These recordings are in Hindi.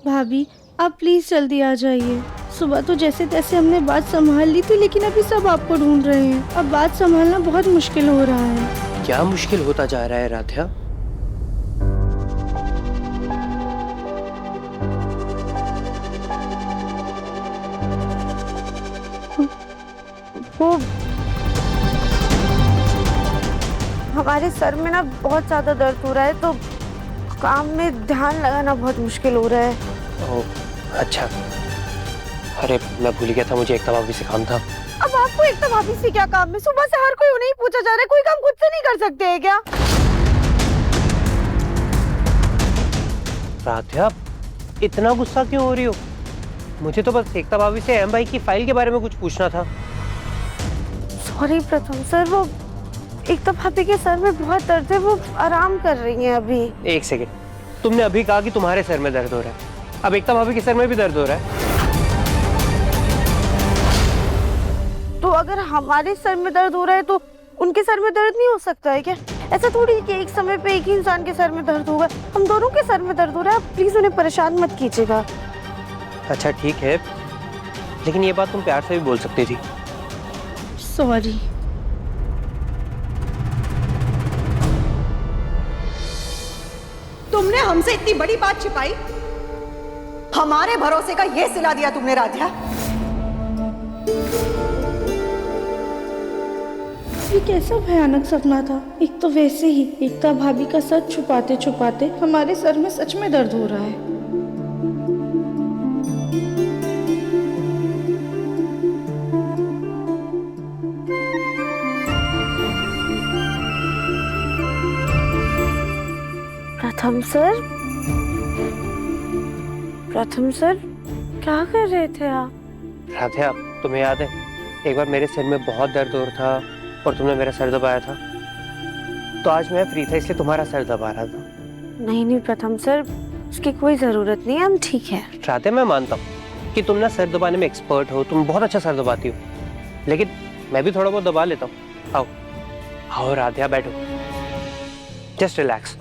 भाभी आप प्लीज जल्दी आ जाइए। सुबह तो जैसे तैसे हमने बात संभाल ली थी, लेकिन अभी सब आपको ढूंढ रहे हैं। अब बात संभालना बहुत मुश्किल हो रहा है। क्या मुश्किल होता जा रहा है राध्या? वो हमारे सर में ना बहुत ज्यादा दर्द हो रहा है, तो काम में ध्यान लगाना बहुत मुश्किल हो रहा है। ओह अच्छा, अरे मैं भूल गया था, मुझे एकता भाभी से काम था। अब आपको एकता भाभी से क्या काम है? सुबह से हर कोई उन्हें ही पूछा जा रहा है, कोई काम खुद से नहीं कर सकते हैं क्या? राध्या इतना गुस्सा क्यों हो रही हो? मुझे तो बस एकता भाभी से एम भाई की फाइल के बारे में कुछ पूछना था। सॉरी प्रथम सर, वो एकता भाभी के सर में बहुत दर्द है, वो आराम कर रही हैं अभी। एक सेकेंड, तुमने अभी कहा कि तुम्हारे सर में दर्द हो रहा है, अब एकता भाभी के सर में भी दर्द हो रहा है? तो अगर हमारे सर में दर्द हो रहा है तो उनके सर में दर्द नहीं हो सकता है क्या? ऐसा थोड़ी है कि एक समय पे एक ही इंसान के सर में दर्द होगा। हम दोनों के सर में दर्द हो रहा है, आप प्लीज उन्हें परेशान मत कीजिएगा। अच्छा ठीक है, लेकिन ये बात तुम प्यार से भी बोल सकती थी। सॉरी। तुमने हमसे इतनी बड़ी बात छिपाई, हमारे भरोसे का ये सिला दिया तुमने राध्या। ये कैसा भयानक सपना था। एक तो वैसे ही एकता भाभी का सच छुपाते छुपाते हमारे सर में सच में दर्द हो रहा है। प्रथम सर, प्रथम सर क्या कर रहे थे आप? राध्या तुम्हें याद है एक बार मेरे सिर में बहुत दर्द हो रहा था और तुमने मेरा सर दबाया था? तो आज मैं फ्री था इसलिए तुम्हारा सर दबा रहा था। नहीं नहीं प्रथम सर, उसकी कोई जरूरत नहीं, हम ठीक है। राधे मैं मानता हूँ कि तुम ना सर दबाने में एक्सपर्ट हो, तुम बहुत अच्छा सर दबाती हो, लेकिन मैं भी थोड़ा बहुत दबा लेता हूँ। आओ आओ राधिया बैठो, जस्ट रिलैक्स।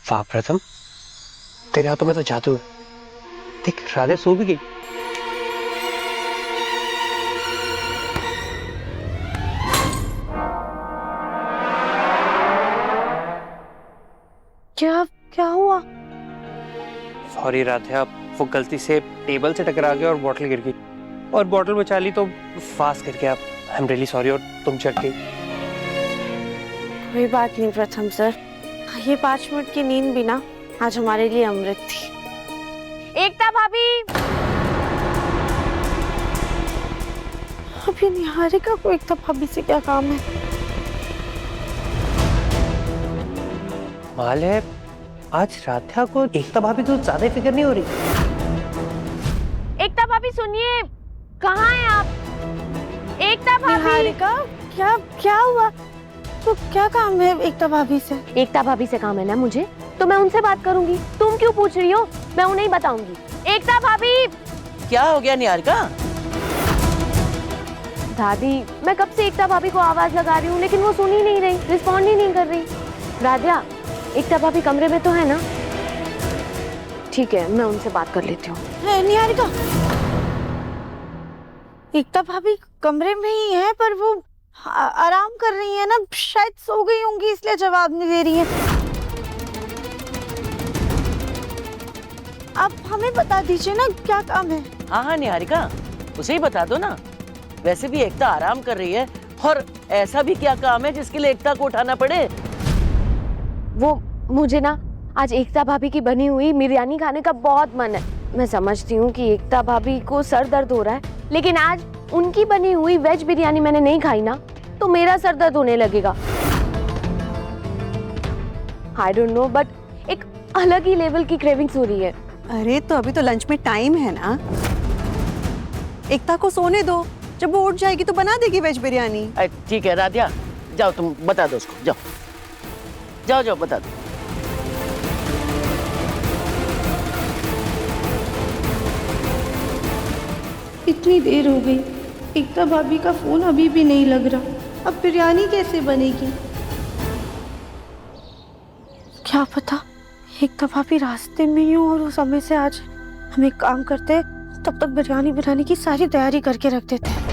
वाह प्रथम, तेरे हाथों में तो जादू है। देख राधे सो भी गई। क्या क्या हुआ? सॉरी राधिया, वो गलती से टेबल से टकरा गया और बोतल गिर गई, और बोतल बचा ली तो फास्ट करके आप। आई एम रियली सॉरी, और तुम चढ़ गई। कोई बात नहीं प्रथम सर, ये 5 मिनट की नींद भी ना आज हमारे लिए अमृत थी। एकता भाभी, अभी निहारिका को एकता भाभी से क्या काम है? माल है आज राधिया को एकता भाभी को ज्यादा फिक्र नहीं हो रही। एकता भाभी सुनिए, कहाँ हैं आप? एकता भाभी। निहारिका, क्या क्या हुआ? तो क्या काम है एकता भाभी से? एकता भाभी से काम है ना मुझे, तो मैं उनसे बात करूंगी। तुम क्यों पूछ रही हो? मैं उन्हें ही बताऊंगी। एकता भाभी। क्या हो गया निहारिका? दादी मैं कब से एकता भाभी को आवाज लगा रही हूँ, लेकिन वो सुन ही नहीं रही, रिस्पॉन्ड ही नहीं कर रही। राधिया, एकता भाभी कमरे में तो है ना? ठीक है, मैं उनसे बात कर लेती हूँ। निहारिका, एकता भाभी कमरे में ही है, पर वो आराम कर रही है ना, शायद सो गई होंगी इसलिए जवाब नहीं दे रही है। आप हमें बता दीजिए ना क्या काम है। हाँ हाँ निहारिका, उसे ही बता दो ना। वैसे भी एकता आराम कर रही है, और ऐसा भी क्या काम है जिसके लिए एकता को उठाना पड़े? वो मुझे ना आज एकता भाभी की बनी हुई बिरयानी खाने का बहुत मन है। मैं समझती हूँ कि एकता भाभी को सर दर्द हो रहा है, लेकिन आज उनकी बनी हुई वेज बिरयानी मैंने नहीं खाई ना, तो मेरा सर दर्द होने लगेगा। आई डोंट नो, बट एक अलग ही लेवल की क्रेविंग्स हो रही है। अरे तो अभी तो लंच में टाइम है ना, एकता को सोने दो, जब वो उठ जाएगी तो बना देगी वेज बिरयानी। ठीक है राधिया, जाओ तुम बता दो उसको, जाओ जाओ जाओ बता दो। इतनी देर हो गई, एकता भाभी का फोन अभी भी नहीं लग रहा। अब बिरयानी कैसे बनेगी? क्या पता एकता भाभी रास्ते में ही हो और उस समय से आज हम एक काम करते हैं, तब तक बिरयानी बनाने की सारी तैयारी करके रख देते हैं।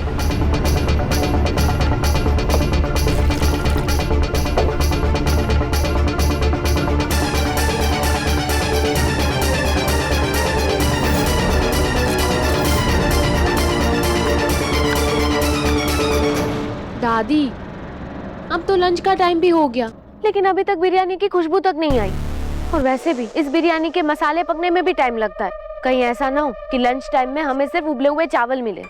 दादी, अब तो लंच का टाइम भी हो गया, लेकिन अभी तक बिरयानी की खुशबू तक नहीं आई। और वैसे भी इस बिरयानी के मसाले पकने में भी टाइम लगता है। कहीं ऐसा ना हो कि लंच टाइम में हमें सिर्फ उबले हुए चावल मिले।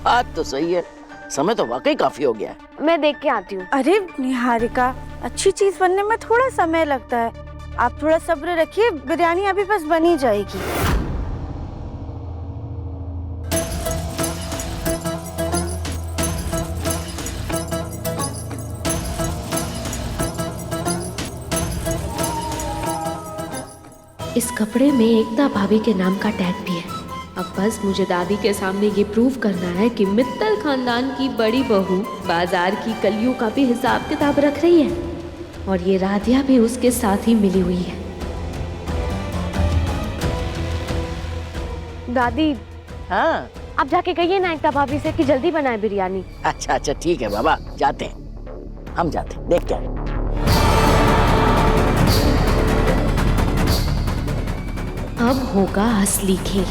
बात तो सही है, समय तो वाकई काफी हो गया है। मैं देख के आती हूँ। अरे निहारिका, अच्छी चीज बनने में थोड़ा समय लगता है, आप थोड़ा सब्र रखिए, बिरयानी अभी बस बनी जाएगी। इस कपड़े में एकता भाभी के नाम का टैग भी है। अब बस मुझे दादी के सामने ये प्रूव करना है कि मित्तल खानदान की बड़ी बहू बाजार की कलियों का भी हिसाब किताब रख रही है और ये राधिया भी उसके साथ ही मिली हुई है। दादी, हाँ, आप जाके कहिए ना एकता भाभी से कि जल्दी बनाए बिरयानी। अच्छा अच्छा ठीक है बाबा, जाते हैं, हम जाते हैं, देख क्या। अब होगा असली खेल।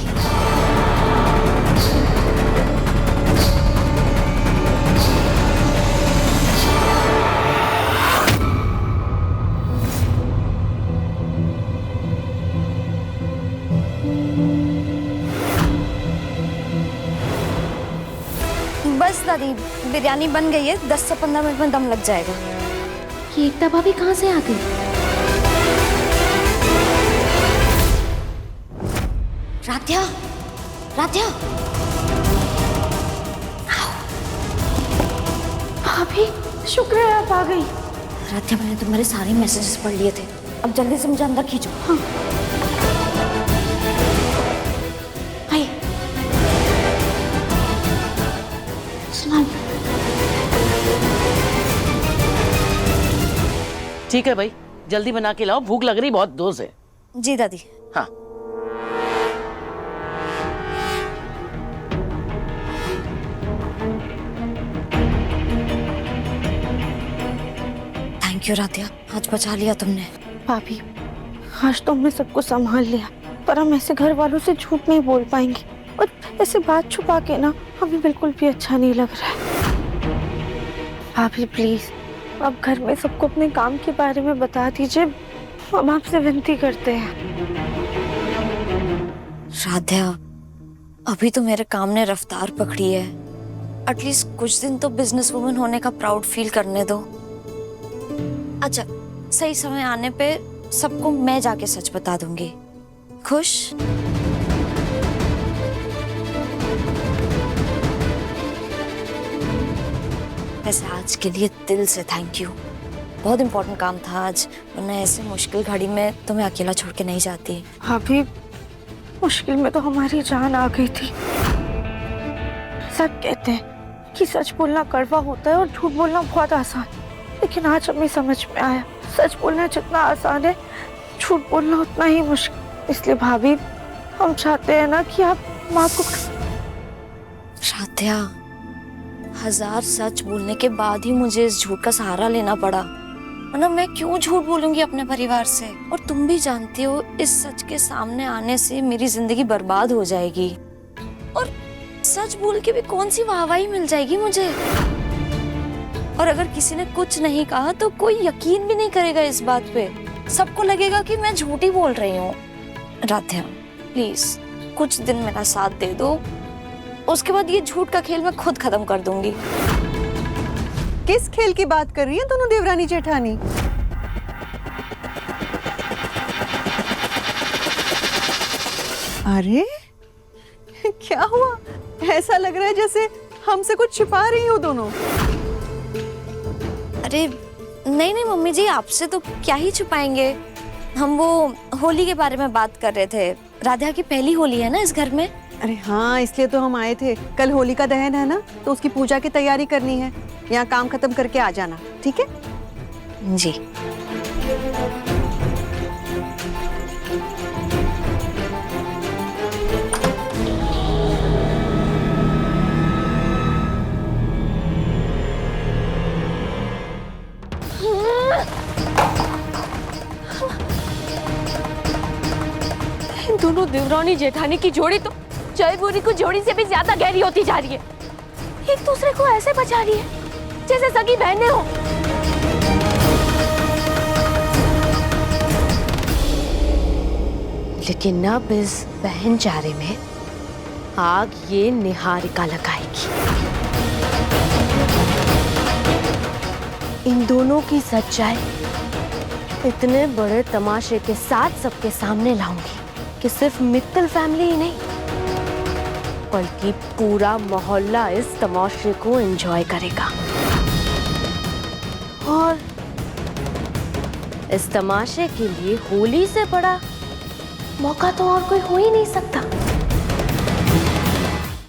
बस दादी, बिरयानी बन गई है, 10 से 15 मिनट में दम लग जाएगा। ये एकता भाभी कहाँ से आ गई? राधिया, राधिया, भाभी शुक्र है आप आ गई। राधिया, मैंने तुम्हारे सारे मैसेजेस पढ़ लिए थे, अब जल्दी से मुझे अंदर खींचो। हाँ। आइए। सुनाइए। ठीक है भाई, जल्दी बना के लाओ, भूख लग रही बहुत जोर से। जी दादी। हाँ। थैंक यू राधिया, आज बचा लिया तुमने। भाभी, आज तो हमने सबको संभाल लिया, पर हम ऐसे घर वालों से झूठ नहीं बोल पाएंगे, और ऐसे बात छुपा के ना हमें बिल्कुल भी अच्छा नहीं लग रहा है। भाभी प्लीज, आप घर में सबको अपने काम के बारे में बता दीजिए, हम आपसे विनती करते हैं। राधिया, अभी तो मेरे काम ने रफ्तार पकड़ी है, एटलीस्ट कुछ दिन तो बिजनेस वुमन होने का प्राउड फील करने दो। अच्छा, सही समय आने पे सबको मैं जाके सच बता दूंगी। खुश? वैसे आज के लिए दिल से थैंक यू, बहुत इम्पोर्टेंट काम था आज, वरना ऐसे मुश्किल घड़ी में तुम्हें अकेला छोड़ के नहीं जाती। भाभी, मुश्किल में तो हमारी जान आ गई थी। सब कहते हैं कि सच बोलना कड़वा होता है और झूठ बोलना बहुत आसान, लेकिन आज हमें समझ में आया, सच बोलना जितना आसान है, झूठ बोलना उतना ही मुश्किल। इसलिए भाभी, हम चाहते हैं ना कि आप माँ को। राधिया, 1000 सच बोलने के बाद ही मुझे इस झूठ का सहारा लेना पड़ा, वरना मैं क्यों झूठ बोलूंगी अपने परिवार से। और तुम भी जानती हो, इस सच के सामने आने से मेरी जिंदगी बर्बाद हो जाएगी, और सच बोल के भी कौन सी वाहवाही मिल जाएगी मुझे। और अगर किसी ने कुछ नहीं कहा तो कोई यकीन भी नहीं करेगा इस बात पे, सबको लगेगा कि मैं झूठी बोल रही हूँ। राधिया प्लीज, कुछ दिन मेरा साथ दे दो, उसके बाद ये झूठ का खेल मैं खुद खत्म कर दूंगी। किस खेल की बात कर रही है दोनों देवरानी जेठानी? अरे क्या हुआ? ऐसा लग रहा है जैसे हमसे कुछ छिपा रही हो दोनों। अरे नहीं नहीं मम्मी जी, आपसे तो क्या ही छुपाएंगे, हम वो होली के बारे में बात कर रहे थे। राधा की पहली होली है ना इस घर में, अरे हाँ, इसलिए तो हम आए थे। कल होलिका दहन है ना, तो उसकी पूजा की तैयारी करनी है। यहाँ काम खत्म करके आ जाना, ठीक है? जी। इन दोनों देवरानी जेठानी की जोड़ी तो जयपुरी को जोड़ी से भी ज्यादा गहरी होती जा रही है। एक दूसरे को ऐसे बचा रही है जैसे सगी बहनें हो। लेकिन अब इस बहन चारे में आग ये निहारिका लगाएगी। इन दोनों की सच्चाई इतने बड़े तमाशे के साथ सबके सामने लाऊंगी कि सिर्फ मित्तल फैमिली ही नहीं बल्कि पूरा मोहल्ला इस तमाशे को एंजॉय करेगा। और इस तमाशे के लिए होली से बड़ा मौका तो और कोई हो ही नहीं सकता।